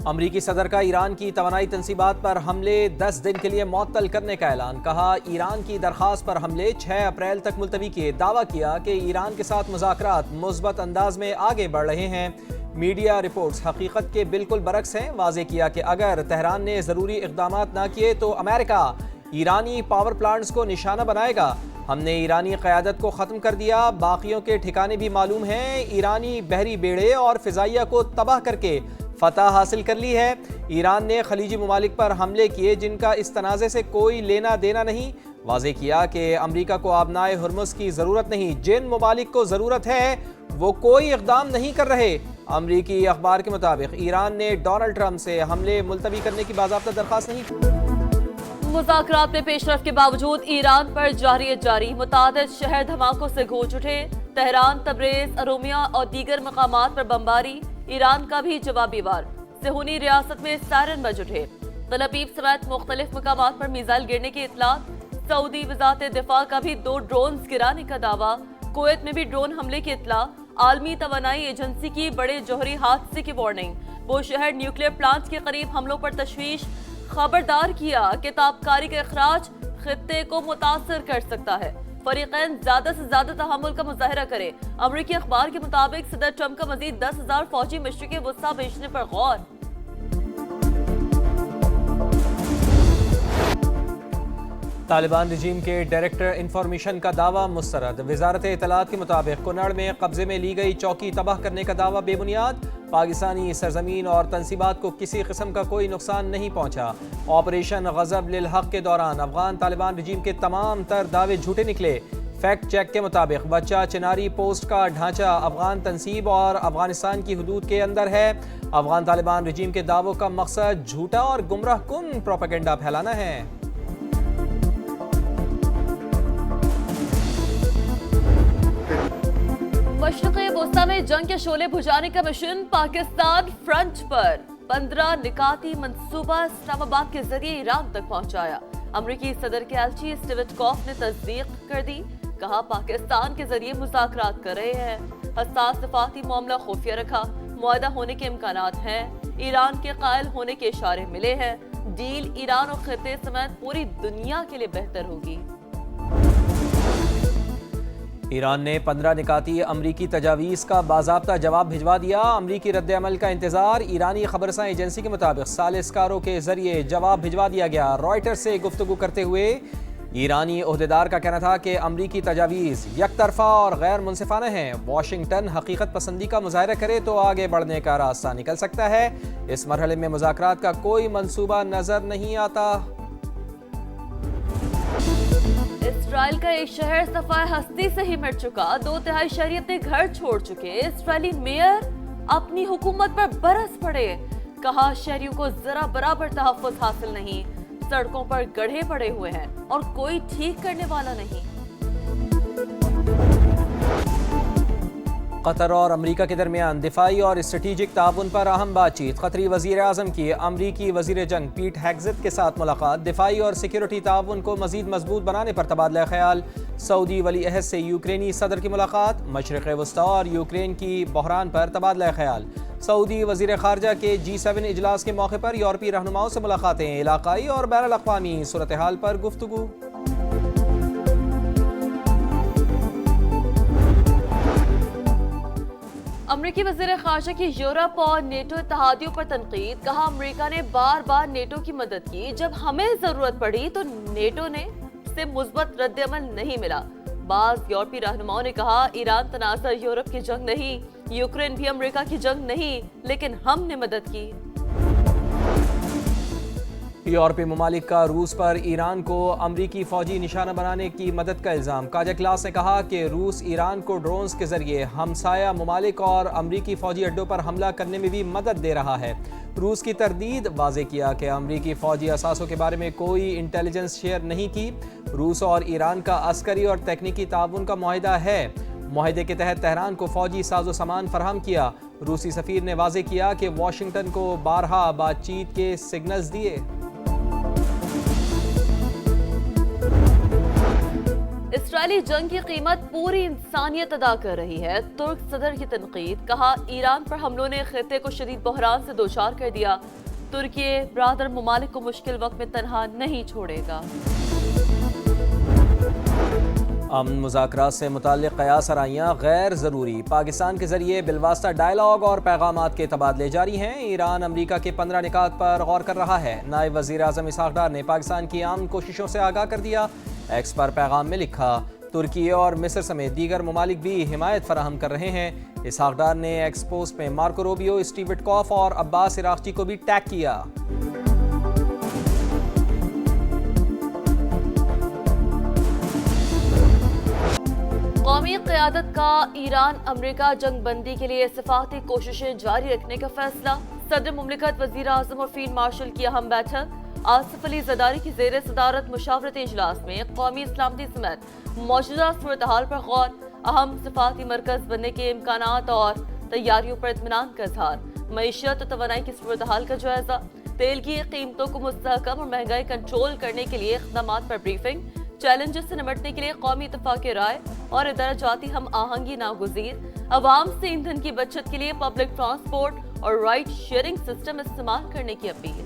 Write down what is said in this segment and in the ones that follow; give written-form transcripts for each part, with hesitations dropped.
امریکی صدر کا ایران کی توانائی تنصیبات پر حملے 10 دن کے لیے معطل کرنے کا اعلان. کہا ایران کی درخواست پر حملے 6 اپریل تک ملتوی کیے. دعویٰ کیا کہ ایران کے ساتھ مذاکرات مثبت انداز میں آگے بڑھ رہے ہیں. میڈیا رپورٹس حقیقت کے بالکل برعکس ہیں. واضح کیا کہ اگر تہران نے ضروری اقدامات نہ کیے تو امریکہ ایرانی پاور پلانٹس کو نشانہ بنائے گا. ہم نے ایرانی قیادت کو ختم کر دیا. باقیوں کے ٹھکانے بھی معلوم ہیں. ایرانی بحری بیڑے اور فضائیہ کو تباہ کر کے فتح حاصل کر لی ہے. ایران نے خلیجی ممالک پر حملے کیے جن کا اس تنازع سے کوئی لینا دینا نہیں. واضح کیا کہ امریکہ کو آبنائے ہرمز کی ضرورت نہیں. جن ممالک کو ضرورت ہے وہ کوئی اقدام نہیں کر رہے. امریکی اخبار کے مطابق ایران نے ڈونلڈ ٹرمپ سے حملے ملتوی کرنے کی باضابطہ درخواست نہیں کی. مذاکرات میں پیش رفت کے باوجود ایران پر جاری متعدد شہر دھماکوں سے گونج اٹھے. تہران، تبریز، ارومیہ اور دیگر مقامات پر بمباری. ایران کا بھی جوابی وار. صہیونی ریاست میں سائرن بج اٹھے. تل ابیب سمیت مختلف مقامات پر میزائل گرنے کی اطلاعات. سعودی وزارت دفاع کا بھی 2 ڈرونز گرانے کا دعویٰ. کویت میں بھی ڈرون حملے کی اطلاع. عالمی توانائی ایجنسی کی بڑے جوہری حادثے کی وارننگ. وہ شہر نیوکلیئر پلانٹ کے قریب حملوں پر تشویش. خبردار کیا کہ تابکاری کا اخراج خطے کو متاثر کر سکتا ہے. فریقین زیادہ سے زیادہ تحمل کا مظاہرہ کریں. امریکی اخبار کے مطابق صدر ٹرمپ کا مزید 10,000 فوجی مشرق وسطیٰ بھیجنے پر غور. طالبان رجیم کے ڈائریکٹر انفارمیشن کا دعویٰ مسترد. وزارت اطلاعات کے مطابق کنڑ میں قبضے میں لی گئی چوکی تباہ کرنے کا دعویٰ بے بنیاد. پاکستانی سرزمین اور تنصیبات کو کسی قسم کا کوئی نقصان نہیں پہنچا. آپریشن غضب للحق کے دوران افغان طالبان رجیم کے تمام تر دعوے جھوٹے نکلے. فیکٹ چیک کے مطابق بچہ چناری پوسٹ کا ڈھانچہ افغان تنصیب اور افغانستان کی حدود کے اندر ہے. افغان طالبان رجیم کے دعووں کا مقصد جھوٹا اور گمراہ کن پروپیگنڈا پھیلانا ہے. مشرق وسطیٰ میں جنگ کے شعلے بجھانے کا مشن. پاکستان فرنٹ پر 15 نکاتی منصوبہ اسلام آباد کے ذریعے ایران تک پہنچایا. امریکی صدر کے ایلچی اسٹیو وٹکوف نے تصدیق کر دی. کہا پاکستان کے ذریعے مذاکرات کر رہے ہیں. حساس صفاتی معاملہ خفیہ رکھا. معاہدہ ہونے کے امکانات ہیں. ایران کے قائل ہونے کے اشارے ملے ہیں. ڈیل ایران اور خطے سمیت پوری دنیا کے لیے بہتر ہوگی. ایران نے 15 نکاتی امریکی تجاویز کا باضابطہ جواب بھجوا دیا. امریکی رد عمل کا انتظار. ایرانی خبررساں ایجنسی کے مطابق ثالث کاروں کے ذریعے جواب بھجوا دیا گیا. رائٹر سے گفتگو کرتے ہوئے ایرانی عہدیدار کا کہنا تھا کہ امریکی تجاویز یک طرفہ اور غیر منصفانہ ہیں. واشنگٹن حقیقت پسندی کا مظاہرہ کرے تو آگے بڑھنے کا راستہ نکل سکتا ہے. اس مرحلے میں مذاکرات کا کوئی منصوبہ نظر نہیں آتا. اسرائیل کا ایک شہر صفائے ہستی سے ہی مٹ چکا. 2/3 شہری اپنے گھر چھوڑ چکے. اسرائیلی میئر اپنی حکومت پر برس پڑے. کہا شہریوں کو ذرا برابر تحفظ حاصل نہیں. سڑکوں پر گڑھے پڑے ہوئے ہیں اور کوئی ٹھیک کرنے والا نہیں. قطر اور امریکہ کے درمیان دفاعی اور اسٹریٹجک تعاون پر اہم بات چیت. قطری وزیر اعظم کی امریکی وزیر جنگ پیٹ ہیگزت کے ساتھ ملاقات. دفاعی اور سیکیورٹی تعاون کو مزید مضبوط بنانے پر تبادلہ خیال. سعودی ولی عہد سے یوکرینی صدر کی ملاقات. مشرق وسطیٰ اور یوکرین کی بحران پر تبادلہ خیال. سعودی وزیر خارجہ کے G7 اجلاس کے موقع پر یورپی رہنماؤں سے ملاقاتیں. علاقائی اور بین الاقوامی صورتحال پر گفتگو. امریکی وزیر خارجہ کی یورپ اور نیٹو اتحادیوں پر تنقید. کہا امریکہ نے بار بار نیٹو کی مدد کی. جب ہمیں ضرورت پڑی تو نیٹو نے سے مثبت رد عمل نہیں ملا. بعض یورپی رہنماؤں نے کہا ایران تنازع یورپ کی جنگ نہیں. یوکرین بھی امریکہ کی جنگ نہیں لیکن ہم نے مدد کی. یورپی ممالک کا روس پر ایران کو امریکی فوجی نشانہ بنانے کی مدد کا الزام. کاجا کلاس نے کہا کہ روس ایران کو ڈرونز کے ذریعے ہمسایہ ممالک اور امریکی فوجی اڈوں پر حملہ کرنے میں بھی مدد دے رہا ہے. روس کی تردید. واضح کیا کہ امریکی فوجی اثاثوں کے بارے میں کوئی انٹیلیجنس شیئر نہیں کی. روس اور ایران کا عسکری اور تکنیکی تعاون کا معاہدہ ہے. معاہدے کے تحت تہران کو فوجی ساز و سامان فراہم کیا. روسی سفیر نے واضح کیا کہ واشنگٹن کو بارہا بات چیت کے سگنلز دیے. اسرائیلی جنگ کی قیمت پوری انسانیت ادا کر رہی ہے، ترک صدر کی تنقید، کہا ایران پر حملوں نے خطے کو شدید بحران سے دوچار کر دیا، ترکی برادر ممالک کو مشکل وقت میں تنہا نہیں چھوڑے گا۔ امن مذاکرات سے متعلق قیاس آرائیاں غیر ضروری، پاکستان کے ذریعے بالواسطہ ڈائیلاگ اور پیغامات کے تبادلے جاری ہیں، ایران امریکہ کے 15 نکات پر غور کر رہا ہے، نائب وزیر اعظم اسحاق ڈار نے پاکستان کی امن کوششوں سے آگاہ کر دیا، ایکس پر پیغام میں لکھا ترکی اور مصر سمیت دیگر ممالک بھی حمایت فراہم کر رہے ہیں۔ اسحاق ڈار نے ایکس پوسٹ میں مارکو روبیو، اسٹیو وٹکوف اور عباس عراقچی کو بھی ٹیگ کیا۔ قومی قیادت کا ایران امریکہ جنگ بندی کے لیے سفارتی کوششیں جاری رکھنے کا فیصلہ، صدر مملکت وزیر اعظم اور فیلڈ مارشل کی اہم بیٹھک، آصف علی زرداری کی زیر صدارت مشاورتی اجلاس میں قومی سلامتی سمیت موجودہ صورتحال پر غور، اہم سفارتی مرکز بننے کے امکانات اور تیاریوں پر اطمینان کا اظہار، معیشت اور توانائی کی صورتحال کا جائزہ، تیل کی قیمتوں کو مستحکم اور مہنگائی کنٹرول کرنے کے لیے اقدامات پر بریفنگ، چیلنجز سے نمٹنے کے لیے قومی اتفاق رائے اور ادارہ جاتی ہم آہنگی ناگزیر، عوام سے ایندھن کی بچت کے لیے پبلک ٹرانسپورٹ اور رائڈ شیئرنگ سسٹم استعمال کرنے کی اپیل۔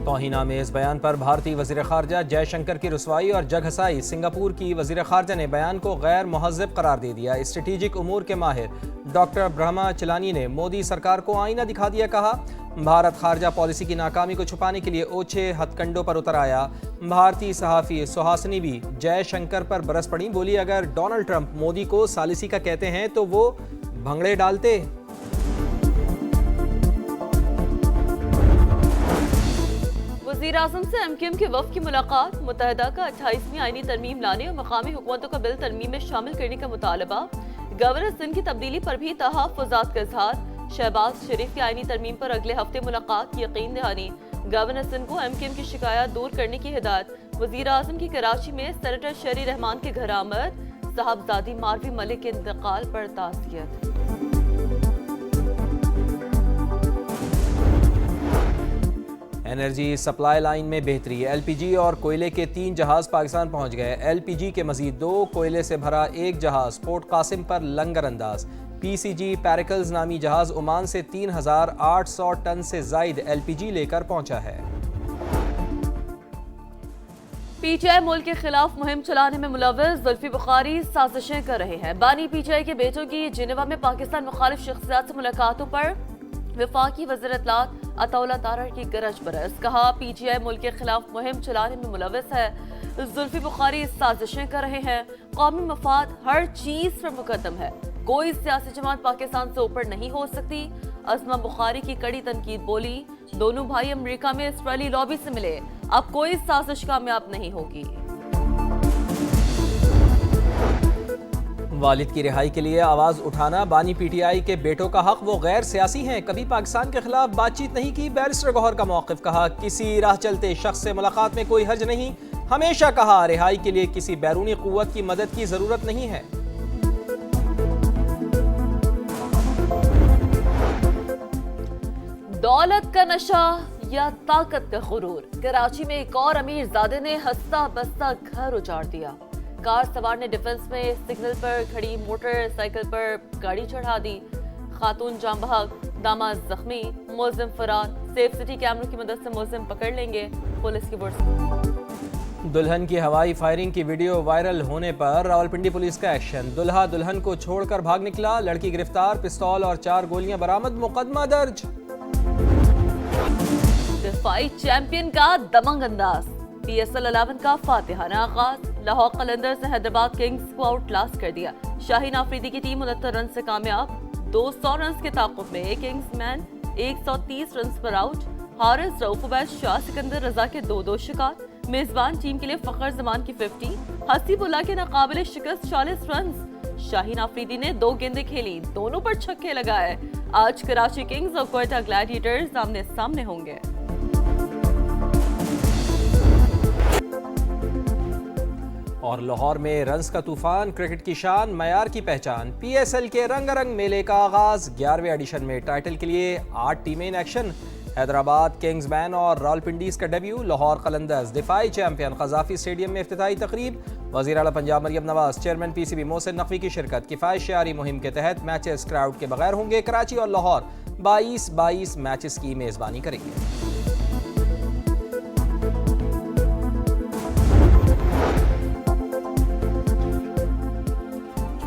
توہین آمیز بیان پر بھارتی وزیر خارجہ جے شنکر کی رسوائی اور جگ ہسائی، سنگاپور کی وزیر خارجہ نے بیان کو غیر مہذب قرار دے دیا، اسٹریٹجک امور کے ماہر ڈاکٹر برہما چلانی نے مودی سرکار کو آئینہ دکھا دیا، کہا بھارت خارجہ پالیسی کی ناکامی کو چھپانے کے لیے اوچھے ہتھ کنڈوں پر اتر آیا۔ بھارتی صحافی سہاسنی بھی جے شنکر پر برس پڑی، بولی اگر ڈونلڈ ٹرمپ مودی کو ثالثی کا کہتے ہیں تو وہ بھنگڑے ڈالتے۔ وزیر اعظم سے ایم کیو ایم کے وفد کی ملاقات، متحدہ کا 28ویں آئینی ترمیم لانے اور مقامی حکومتوں کا بل ترمیم میں شامل کرنے کا مطالبہ، گورنر سندھ کی تبدیلی پر بھی تحفظات کا اظہار، شہباز شریف کی آئینی ترمیم پر اگلے ہفتے ملاقات کی یقین دہانی، گورنر سندھ کو ایم کیو ایم کی شکایات دور کرنے کی ہدایت، وزیر اعظم کی کراچی میں سینیٹر شہری رحمان کے گھر آمد، صاحبزادی ماروی ملک کے انتقال پر تعزیت۔ انرجی سپلائی لائن میں بہتری، ایل پی جی اور کوئلے کے 3 جہاز پاکستان پہنچ گئے، ایل پی جی کے مزید 2، کوئلے سے بھرا 1 جہاز پورٹ قاسم پر لنگر انداز، پی سی جی پیریکلز نامی جہاز عمان سے 3800 ٹن سے زائد ایل پی جی لے کر پہنچا ہے۔ پی ٹی آئی ملک کے خلاف مہم چلانے میں ملوث، زلفی بخاری سازشیں کر رہے ہیں، بانی پی ٹی آئی کے بیٹوں کی جنیوا میں پاکستان مخالف شخصیات سے ملاقاتوں پر وفاقی وزیر اطلاعات عطا اللہ تارڑ کی گرج برس، کہا پی ٹی آئی ملک کے خلاف مہم چلانے میں ملوث ہے، زلفی بخاری سازشیں کر رہے ہیں، قومی مفاد ہر چیز پر مقدم ہے، کوئی سیاسی جماعت پاکستان سے اوپر نہیں ہو سکتی، عظمہ بخاری کی کڑی تنقید، بولی دونوں بھائی امریکہ میں اسرائیلی لابی سے ملے، اب کوئی سازش کامیاب نہیں ہوگی۔ والد کی رہائی کے لیے آواز اٹھانا بانی پی ٹی آئی کے بیٹوں کا حق، وہ غیر سیاسی ہیں، کبھی پاکستان کے خلاف بات چیت نہیں کی، بیرسٹر گوہر کا موقف، کہا کسی راہ چلتے شخص سے ملاقات میں کوئی حرج نہیں، ہمیشہ کہا رہائی کے لیے کسی بیرونی قوت کی مدد کی ضرورت نہیں ہے۔ دولت کا نشہ یا طاقت کا غرور، کراچی میں ایک اور امیر زادے نے ہستہ بستہ گھر اجاڑ دیا، کار سوار نے ڈیفنس میں سگنل پر کھڑی موٹر سائیکل پر گاڑی چڑھا دی، خاتون جاں بحق، داماد زخمی، ملزم فرار، سیف سٹی کیمروں کی مدد سے ملزم پکڑ لیں گے، پولیس کی برس۔ دلہن کی ہوائی فائرنگ کی ویڈیو وائرل ہونے پر راولپنڈی پولیس کا ایکشن، دلہا دلہن کو چھوڑ کر بھاگ نکلا، لڑکی گرفتار، پستول اور 4 گولیاں برآمد، مقدمہ درج۔ دفاعی چیمپئن کا دمنگ انداز، پی ایس ایل 11 کا فاتحانہ آغاز، لاہور قلندرز نے حیدرآباد کنگز کو آؤٹ کلاس کر دیا، شاہین آفریدی کی ٹیم 69 رن سے کامیاب، 200 رنز کے تعاقب میں کنگز مین 130 رنز پر آؤٹ، حارث رؤوف عبید شاہ سکندر رضا کے 2 شکار، میزبان ٹیم کے لیے فخر زمان کی 50، حسیب اللہ کے ناقابل شکست 40 رنز، شاہین آفریدی نے 2 گیندیں کھیلی، دونوں پر چھکے لگائے، آج کراچی کنگز اور کوئٹہ گلیڈیٹرز آمنے سامنے ہوں گے۔ اور لاہور میں رنز کا طوفان، کرکٹ کی شان، معیار کی پہچان، پی ایس ایل کے رنگ رنگ میلے کا آغاز، 11ویں ایڈیشن میں ٹائٹل کے لیے 8 ٹیمیں ان ایکشن، حیدرآباد کنگز مین اور راولپنڈیز کا ڈیبیو، لاہور قلندرز دفاعی چیمپئن، قذافی اسٹیڈیم میں افتتاحی تقریب، وزیر اعلیٰ Punjab Maryam Nawaz, chairman P C B Mohsin Naqvi کی شرکت۔ کفایت شعاری مہم کے تحت میچز کراؤڈ کے بغیر ہوں گے، کراچی اور لاہور 22 میچز کی میزبانی کریں گے۔